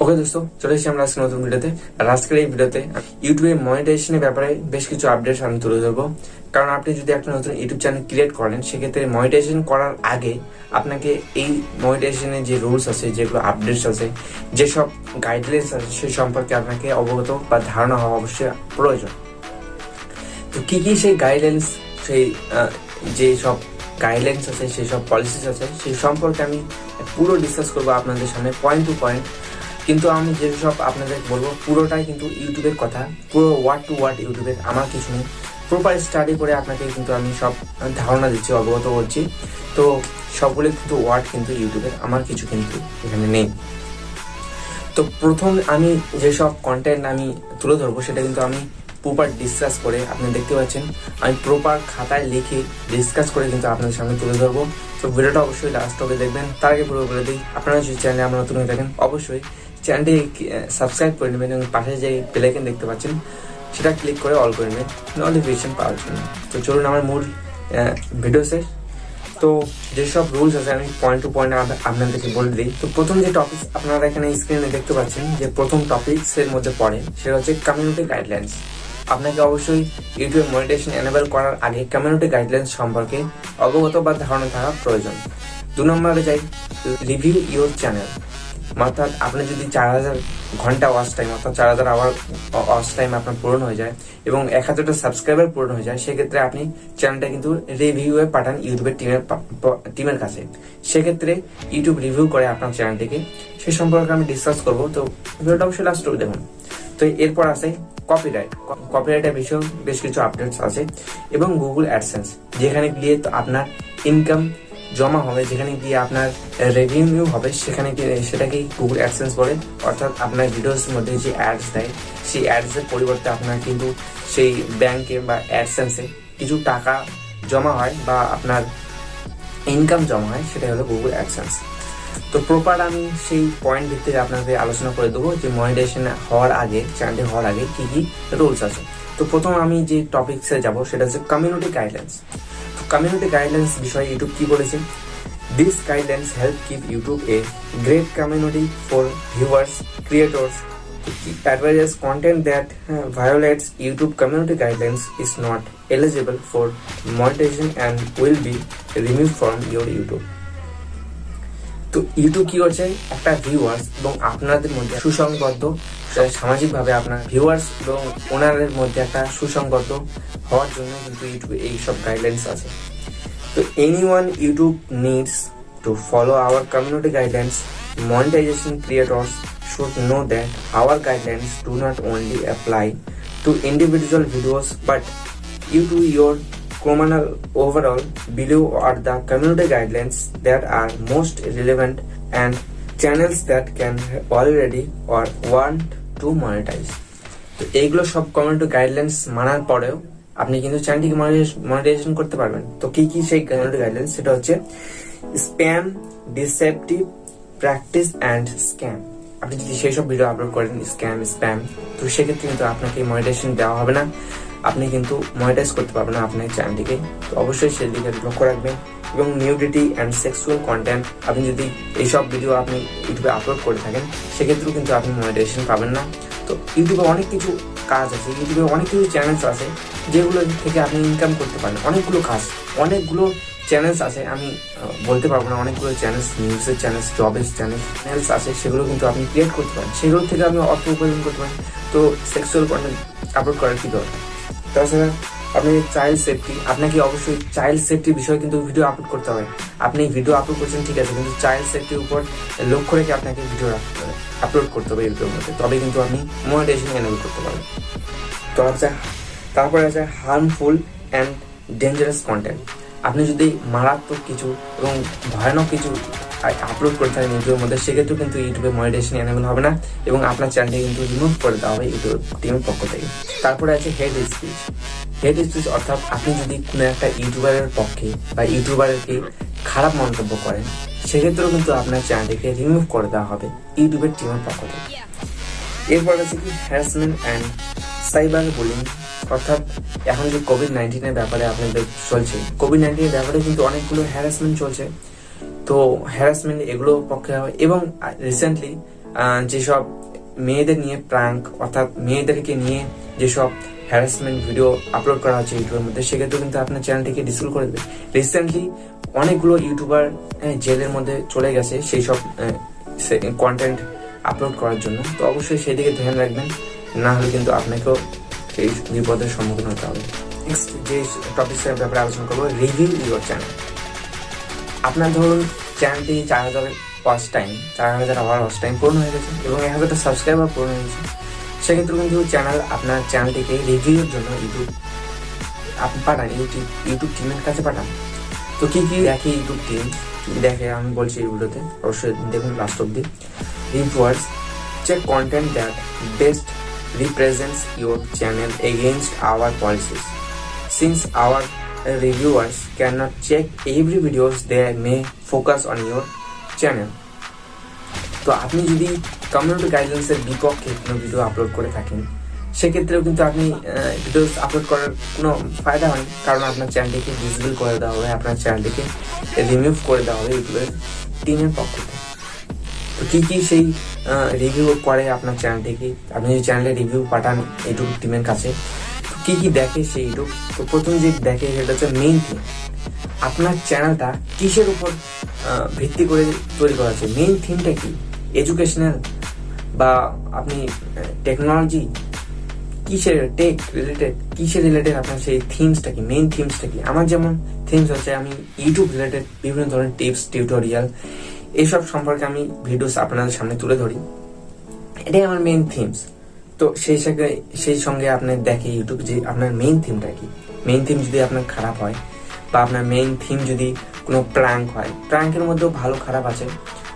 ওকে দোস্ত, চলে এসেছি আমরা আজকে নতুন ভিডিওতে। আর আজকের এই ভিডিওতে ইউটিউবে মনিটাইজেশনের ব্যাপারে বেশ কিছু আপডেটস আমি তুলে ধরবো। কারণ আপনি যদি একটা নতুন ইউটিউব চ্যানেল ক্রিয়েট করেন, সেক্ষেত্রে মনিটাইজেশন করার আগে আপনাকে এই মনিটাইজেশনের যে রুলস আছে, যেগুলো আপডেটস আছে, যেসব গাইডলাইন্স আছে, সেই সম্পর্কে আপনাকে অবগত বা ধারণা হওয়া অবশ্যই প্রয়োজন। তো কি কি সেই গাইডলাইন্স, সেই যে সব গাইডলাইন্স আছে, সেই সব পলিসিস আছে, সেই সম্পর্কে আমি পুরো ডিসকাস করবো আপনাদের সামনে পয়েন্ট টু পয়েন্ট। কিন্তু আমি যেসব আপনাদের বলবো পুরোটাই কিন্তু ইউটিউবের কথা, পুরো ওয়ার্ড টু ওয়ার্ড ইউটিউবের, আমার কিছু নেই। প্রপার স্টাডি করে আপনাকে কিন্তু আমি সব ধারণা দিচ্ছি, অবগত করছি। তো সবগুলো কিন্তু ওয়ার্ড কিন্তু ইউটিউবের, আমার কিছু কিন্তু এখানে নেই। তো প্রথম আমি যেসব কন্টেন্ট আমি তুলে ধরবো সেটা কিন্তু আমি প্রপার ডিসকাস করে, আপনি দেখতে পাচ্ছেন আমি প্রপার খাতায় লিখে ডিসকাস করে কিন্তু আপনাদের সামনে তুলে ধরবো। তো ভিডিওটা অবশ্যই লাস্ট অবধি দেখবেন। তার আগে পুরো বলে দিই, আপনারা যদি চ্যানেলে আমরা নতুন হয়ে থাকেন অবশ্যই চ্যানেলটি সাবস্ক্রাইব করে নেবেন এবং পাশে যে বেল আইকন দেখতে পাচ্ছেন সেটা ক্লিক করে অল করে নেবেন নোটিফিকেশন পাওয়ার জন্য। তো চলুন আমার মূল ভিডিও শেষ। তো যেসব রুলস আছে আমি পয়েন্ট টু পয়েন্ট আপনাদেরকে বলে দিই। তো প্রথম যে টপিক আপনারা এখানে স্ক্রিনে দেখতে পাচ্ছেন, যে প্রথম টপিকসের মধ্যে পড়ে সেটা হচ্ছে কমিউনিটি গাইডলাইন্স। আপনাকে অবশ্যই ইউটিউব মনিটাইজেশন এনেবল করার আগে কমিউনিটি গাইডলাইন্স সম্পর্কে অবগত বা ধারণা থাকা প্রয়োজন। 2 নম্বরে যাই, রিভিউ ইউর চ্যানেল। অর্থাৎ আপনি যদি 4000 ঘন্টা ওয়াচ টাইম, অর্থাৎ 4000 আওয়ার ওয়াচ টাইম আপনার পূরণ হয়ে যায় এবং 1000টা সাবস্ক্রাইবার পূরণ হয়ে যায়, সেক্ষেত্রে আপনি চ্যানেলটা কিন্তু রিভিউয়ে পাঠান ইউটিউবের টিমের কাছে। সেক্ষেত্রে ইউটিউব রিভিউ করে আপনার চ্যানেলটিকে, সে সম্পর্কে আমি ডিসকাস করবো। তো ভিডিওটা অবশ্যই লাস্ট অবধি দেখুন। তো এরপর আছে কপিরাইটের বিষয়ে বেশ কিছু আপডেটস আছে, এবং গুগল অ্যাডসেন্স, যেখানে গিয়ে তো আপনার ইনকাম জমা হবে, যেখানে গিয়ে আপনার রেভিনিউ হবে, সেখানে গিয়ে সেটাকেই গুগল অ্যাডসেন্স বলে। অর্থাৎ আপনার ভিডিওস মধ্যে যে অ্যাডস দেয়, সেই অ্যাডসের পরিবর্তে আপনার কিন্তু সেই ব্যাংকে বা অ্যাডসেন্সে কিছু টাকা জমা হয় বা আপনার ইনকাম জমা হয়, সেটাই হলো গুগল অ্যাডসেন্স। তো প্রপার আমি সেই পয়েন্ট ভিত্তিতে আপনাদের আলোচনা করে দেবো যে মনিটাইজেশন হওয়ার আগে, চ্যানেলটি হওয়ার আগে কি কি রুলস আছে। তো প্রথম আমি যে টপিকসে যাব সেটা হচ্ছে কমিউনিটি গাইডলাইন্স। তো কমিউনিটি গাইডলাইন্স বিষয়ে ইউটিউব কি বলেছে? This guidelines help keep YouTube a great community for viewers, creators. Advises content that violates YouTube community guidelines is not eligible for monetization and will be removed from your YouTube. তো YouTube কি করছে, একটা viewers এবং আপনাদের মধ্যে সুসংবদ্ধ, সামাজিকভাবে আপনার viewers এবং ওনারের মধ্যে একটা সুসংবদ্ধ হওয়ার জন্য কিন্তু ইউটিউবে এইসব গাইডলাইন্স আছে। তো anyone YouTube needs to follow our community guidelines. Monetization creators should know that our guidelines do not only apply to individual videos but you to your communal overall. Below are the community guidelines that are most relevant and channels that can already or want to monetize. তো এইগুলো সব community guidelines মানার পরেও আপনি কিন্তু চ্যানেলটিকে monetization করতে পারবেন। তো কি কি সেই কমিউনিটি গাইডলাইন্স, সেটা হচ্ছে spam, deceptive practice and scam. আপনি যদি সেই সব ভিডিও আপলোড করেন স্প্যাম, তো সেক্ষেত্রে কিন্তু আপনাকে মনিটাইজেশন দেওয়া হবে না, আপনি কিন্তু মনিটাইজ করতে পারবেন না আপনার চ্যানেলটিকে। তো অবশ্যই সেদিকে লক্ষ্য রাখবেন। এবং নিউডিটি অ্যান্ড সেক্সুয়াল কন্টেন্ট, আপনি যদি এইসব ভিডিও আপনি ইউটিউবে আপলোড করে থাকেন, সেক্ষেত্রেও কিন্তু আপনি মনিটাইজেশন পাবেন না। তো ইউটিউবে অনেক কিছু কাজ আছে, ইউটিউবে অনেক কিছু চ্যানেলস আছে যেগুলো থেকে আপনি ইনকাম করতে পারেন। অনেকগুলো চ্যানেলস আছে, আমি বলতে পারবো না, অনেকগুলো চ্যানেলস, নিউজের চ্যানেলস, জবের চ্যানেলস আছে, সেগুলো কিন্তু আপনি ক্রিয়েট করতে পারেন, সেগুলো থেকে আপনি অর্থ উপার্জন করতে পারেন। তো সেক্সুয়াল কন্টেন্ট আপলোড করার কি দরকার? তাছাড়া আপনি চাইল্ড সেফটি, আপনাকে অবশ্যই চাইল্ড সেফটির বিষয়ে কিন্তু ভিডিও আপলোড করতে হবে। আপনি ভিডিও আপলোড করছেন ঠিক আছে, কিন্তু চাইল্ড সেফটির উপর লক্ষ্য রেখে আপনাকে ভিডিও আপলোড করতে হবে ইউটিউবের মধ্যে, তবে কিন্তু আপনি মনিটাইজেশন এনেবল করতে পারবেন। তো তারপরে আছে হার্মফুল অ্যান্ড ডেঞ্জারাস কন্টেন্ট। আপনি যদি মারাত্মক কিছু এবং ভয়ানক কিছু আপলোড করে থাকেন ইউটিউবের মধ্যে, সেক্ষেত্রেও কিন্তু ইউটিউবে মনিটাইজেশন এনেবল হবে না এবং আপনার চ্যানেলটি কিন্তু রিমুভ করে দেওয়া হবে ইউটিউব টিমের পক্ষ থেকে। তারপরে আছে হেড স্পিচ, অর্থাৎ আপনি যদি কোনো একটা ইউটিউবারের পক্ষে বা ইউটিউবারকে খারাপ মন্তব্য করেন, সেক্ষেত্রেও কিন্তু আপনার চ্যানেলটিকে রিমুভ করে দেওয়া হবে ইউটিউবের টিমের পক্ষ থেকে। এরপর আছে কি হ্যারাসমেন্ট অ্যান্ড সাইবার বুলিং, অর্থাৎ এখন যে কোভিড-19 ব্যাপারে আপনাদের চলছে, কোভিড-19 ব্যাপারে কিন্তু অনেকগুলো হ্যারাসমেন্ট চলছে। তো হ্যারাসমেন্ট এগুলো পক্ষে হয়। এবং রিসেন্টলি যেসব মেয়েদের নিয়ে প্রাঙ্ক অর্থাৎ মেয়েদেরকে নিয়ে যেসব হ্যারাসমেন্ট ভিডিও আপলোড করা হচ্ছে ইউটিউবের মধ্যে, সেক্ষেত্রে কিন্তু আপনার চ্যানেলটিকে ডিসেবল করে দেবে। রিসেন্টলি অনেকগুলো ইউটিউবার জেলের মধ্যে চলে গেছে সেই সব কন্টেন্ট আপলোড করার জন্য। তো অবশ্যই সেদিকে ধ্যান রাখবেন, না হলে কিন্তু আপনাকেও এই বিপদের সম্মুখীন হতে হবে। নেক্সট যে টপিকের ব্যাপারে আলোচনা করবো, রিভিউ ইউর চ্যানেল। আপনার ধরুন চ্যানেলটি 4000 watch time, 4000 hour watch time পূর্ণ হয়ে গেছে এবং 1000টা সাবস্ক্রাইবার পূর্ণ হয়ে গেছে। সেক্ষেত্রে কিন্তু আপনার চ্যানেলটিকে রিভিউর জন্য আপনি পাঠান ইউটিউব টিমের কাছে পাঠান। তো কি দেখে ইউটিউব টিম, কি দেখে আমি বলছি এই ভিডিওতে, অবশ্যই দেখুন লাস্ট অব্দি। Reviewers check content that best represents your channel against our policies. Since our reviewers cannot check every videos, they may focus on your channel. তো আপনি যদি কমিউনিটি গাইডলাইন্সের বিপক্ষে কোনো ভিডিও আপলোড করে থাকেন, সেক্ষেত্রেও কিন্তু আপনি ভিডিওস আপলোড করার কোনো ফায়দা হয়নি, কারণ আপনার চ্যানেলটিকে ডিসেবল করে দেওয়া হবে, আপনার চ্যানেলটিকে রিমুভ করে দেওয়া হবে ইউটিউবের টিমের পক্ষ থেকে। তো কি সেই রিভিউ করে আপনার চ্যানেলটিকে, আপনি যদি চ্যানেলে রিভিউ পাঠান ইউটিউব টিমের কাছে, কি দেখে সেই ইউটিউব? তো প্রথম যে দেখে সেটা হচ্ছে মেইন থিম। আপনার চ্যানেলটা কিসের উপর ভিত্তি করে তৈরি করা আছে, মেইন থিমটা কি, এডুকেশনাল বা আপনি টেকনোলজি, কিসের টেক রিলেটেড, কিসের রিলেটেড আপনার সেই থিমসটা কি, মেইন থিমসটা কি? আমার যেমন থিমস হচ্ছে আমি ইউটিউব রিলেটেড বিভিন্ন ধরনের টিপস টিউটোরিয়াল এইসব সম্পর্কে আমি ভিডিওস আপনাদের সামনে তুলে ধরি, এটাই আমার মেইন থিমস। তো সেই সঙ্গে আপনার দেখে ইউটিউব যে আপনার মেইন থিমটা কি। মেইন থিম যদি আপনার খারাপ হয় বা আপনার মেইন থিম যদি কোনো প্র্যাঙ্ক হয়, প্র্যাঙ্কের মধ্যেও ভালো খারাপ আছে,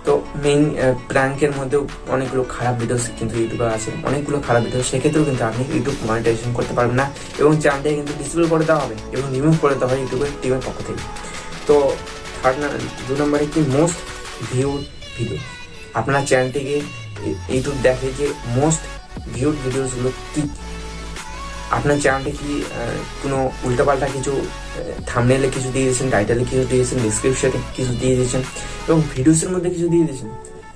তো মেইন প্র্যাঙ্কের মধ্যেও অনেকগুলো খারাপ ভিডিওস কিন্তু ইউটিউবে আছে, অনেকগুলো খারাপ ভিডিও, সেক্ষেত্রেও কিন্তু আপনি ইউটিউব মনিটাইজেশন করতে পারবেন না এবং চ্যানেলটাকে কিন্তু ডিসেবল করে দেওয়া হবে এবং রিমুভ করে দেওয়া হবে ইউটিউবের টিমের পক্ষ থেকে। তো 2 নম্বরে কি, মোস্ট ভিউড ভিডিও। আপনার চ্যানেলটিকে ইউটিউব দেখে যে মোস্ট ভিউড ভিডিওসগুলো কি। আপনার চ্যানেলটা কি কোনো উল্টাপাল্টা কিছু থাম্বনেলে কিছু দিয়ে দিয়েছেন, টাইটেলে কিছু দিয়েছেন, ডিসক্রিপশনে কিছু দিয়ে দিয়েছেন এবং ভিডিওসের মধ্যে কিছু দিয়ে দিয়েছেন,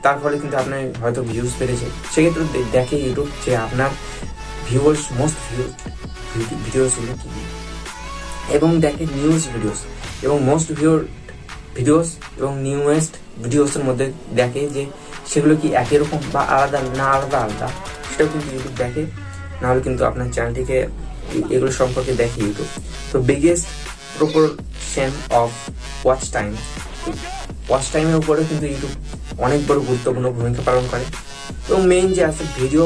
তার ফলে কিন্তু আপনার হয়তো ভিউজ বেড়েছে। সেক্ষেত্রে দেখে ইউটিউব যে আপনার ভিউয়ার্স মোস্ট ভিউড ভিডিওসগুলো কী, এবং দেখে নিউজ ভিডিওস এবং মোস্ট ভিউড ভিডিওস এবং নিউয়েস্ট ভিডিওসের মধ্যে দেখে যে সেগুলো কি একই রকম বা আলাদা আলাদা, সেটাও কিন্তু ইউটিউব দেখে। নাহলে কিন্তু আপনার চ্যানেলটিকে এগুলো সম্পর্কে দেখে ইউটিউব। তো বিগেস্ট প্রপোর্শন অফ ওয়াচ টাইমের উপরে কিন্তু ইউটিউব অনেক বড় গুরুত্বপূর্ণ ভূমিকা পালন করে। এবং মেইন যে আছে ভিডিও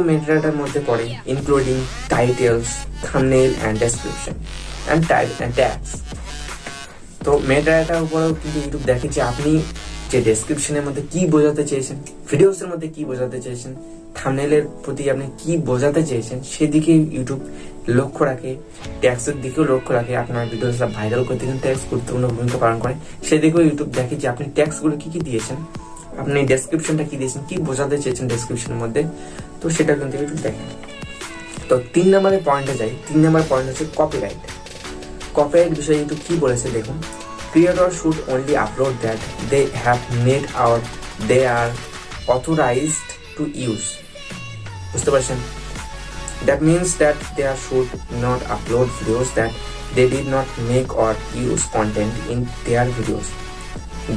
মেটেরিয়ালটার মধ্যে পড়ে including titles, thumbnail and description and tags. তো মেটেরিয়ালটার উপরেও কিন্তু ইউটিউব দেখে যে আপনি যে ডেসক্রিপশনের মধ্যে কি বোঝাতে চেয়েছেন, ভিডিওসের মধ্যে কি বোঝাতে চেয়েছেন, থাম্বনেলের প্রতি আপনি কি বোঝাতে চেয়েছেন, সেদিকে ইউটিউব লক্ষ্য রাখে, ট্যাক্সের দিকেও লক্ষ্য রাখে। আপনার ভিডিওসটা ভাইরাল করতে কিন্তু ট্যাক্স গুরুত্বপূর্ণ ভূমিকা পালন করে, সেদিকেও ইউটিউব দেখে যে আপনি ট্যাক্সগুলো কি দিয়েছেন, আপনি ডেসক্রিপশনটা কি দিয়েছেন, কি বোঝাতে চেয়েছেন ডেসক্রিপশনের মধ্যে, তো সেটা কিন্তু ইউটিউব দেখে। তো 3 নম্বরের পয়েন্টে যাই। 3 নম্বর পয়েন্ট হচ্ছে কপিরাইট বিষয়ে ইউটিউব কি বলেছে দেখুন। Creator should only upload that they have made or they are authorized to use. বুঝতে পারছেন? That means that they should not upload videos that they did not make or use content in their videos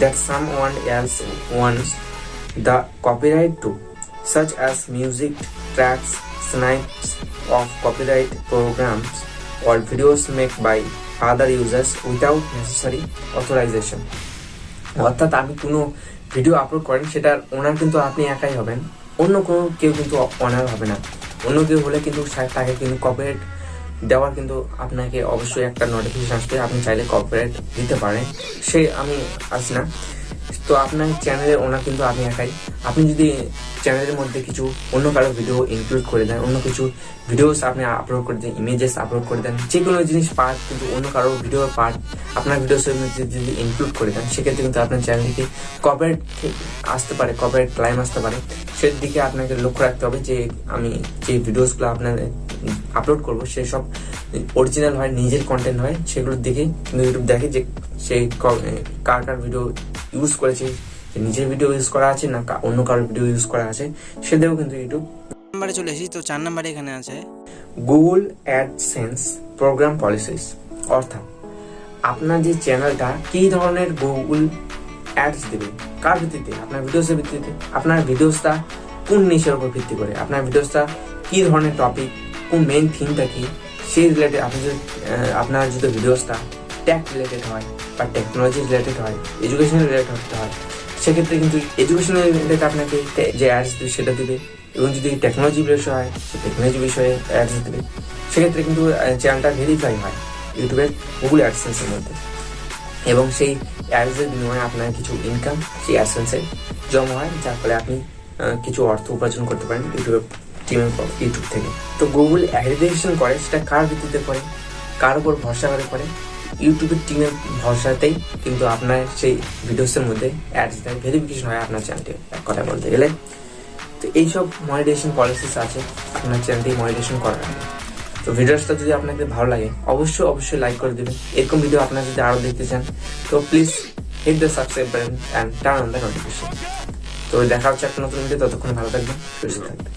that someone else wants the copyright to, such as music tracks, snipes of copyright programs, or videos made by other users without necessary authorization. অর্থাৎ আপনি কোনো video upload করেন, সেটার ওনার কিন্তু আপনি একাই হবেন, অন্য কোনো কেউ কিন্তু অনার হবে না। অন্য কেউ হলে কিন্তু তাকে কিন্তু কপিরাইট দেওয়ার কিন্তু আপনাকে অবশ্যই একটা নোটিফিকেশন আসবে, আপনি চাইলে কপিরাইট দিতে পারেন, সে আমি আসি না। তো আপনার চ্যানেলের ওনার কিন্তু আপনি একাই। আপনি যদি চ্যানেলের মধ্যে কিছু অন্য কারো ভিডিও ইনক্লুড করে দেন, অন্য কিছু ভিডিওস আপনি আপলোড করে দেন, ইমেজেস আপলোড করে দেন, যে কোনো জিনিস পার্ট কিন্তু অন্য কারো ভিডিওর পার্ট আপনার ভিডিওসের মধ্যে যদি ইনক্লুড করে দেন, সেক্ষেত্রে কিন্তু আপনার চ্যানেলটিকে কপিরাইট আসতে পারে, কপিরাইট ক্লাইম আসতে পারে। সেদিকে আপনাকে লক্ষ্য রাখতে হবে যে আমি যে ভিডিওসগুলো আপনার আপলোড করবো সেসব অরিজিনাল হয়, নিজের কন্টেন্ট হয়, সেগুলোর দিকে কিন্তু ইউটিউব দেখে যে সেই কার ভিডিও ইউজ করেছে নিজের ভিডিও ইউজ করা আছে না অন্য কারোর ভিডিও ইউজ করা আছে, সেটাও কিন্তু ইউটিউব নাম্বারে চলে এসেছি। তো 4 নাম্বারে এখানে আছে গুগল অ্যাডসেন্স প্রোগ্রাম পলিসিস, অর্থাৎ আপনার যে চ্যানেলটা কি ধরনের গুগল অ্যাডস দেবে, কার ভিত্তিতে, আপনার ভিডিওসের ভিত্তিতে, আপনার ভিডিওসটা কোন নিশের উপর ভিত্তি করে, আপনার ভিডিওসটা কি ধরনের টপিক, কোন মেইন থিমটা কি, সেই রিলেটেড আপনি যদি আপনার যদি ভিডিওসটা টেক রিলেটেড হয় বা টেকনোলজি রিলেটেড হয়, এডুকেশন রিলেটেড হতে হয়, সেক্ষেত্রে কিন্তু এডুকেশনাল রিলেটেড আপনাকে যে অ্যাডস দেবে সেটা দেবে, এবং যদি টেকনোলজি বিষয় হয় টেকনোলজি বিষয়ে অ্যাডস দেবে, সেক্ষেত্রে কিন্তু চ্যানেলটা ভেরিফাই হয় ইউটিউবের গুগল অ্যাডসেন্সের মধ্যে, এবং সেই অ্যাডসের বিনিময়ে আপনার কিছু ইনকাম সেই অ্যাডসেন্সে জমা হয়, যার ফলে আপনি কিছু অর্থ উপার্জন করতে পারেন ইউটিউব থেকে। তো গুগল ভেরিফিকেশন করে সেটা কার ভিত্তিতে করে, কার উপর ভরসা করে ইউটিউবের টিমের ভরসাতেই কিন্তু আপনার সেই ভিডিওসের মধ্যে অ্যাডস ভেরিফিকেশন হয় আপনার চ্যানেলটি, এক কথায় বলতে গেলে। তো এইসব মনিটাইজেশন পলিসিস আছে আপনার চ্যানেলটি মনিটাইজেশন করার আগে। তো ভিডিওসটা যদি আপনাদের ভালো লাগে অবশ্যই লাইক করে দেবেন। এরকম ভিডিও আপনারা যদি আরও দেখতে চান তো please hit the subscribe button and turn on the notification. তো দেখা হচ্ছে একটা নতুন ভিডিও, ততক্ষণ ভালো থাকবেন, সুস্থ থাকবেন।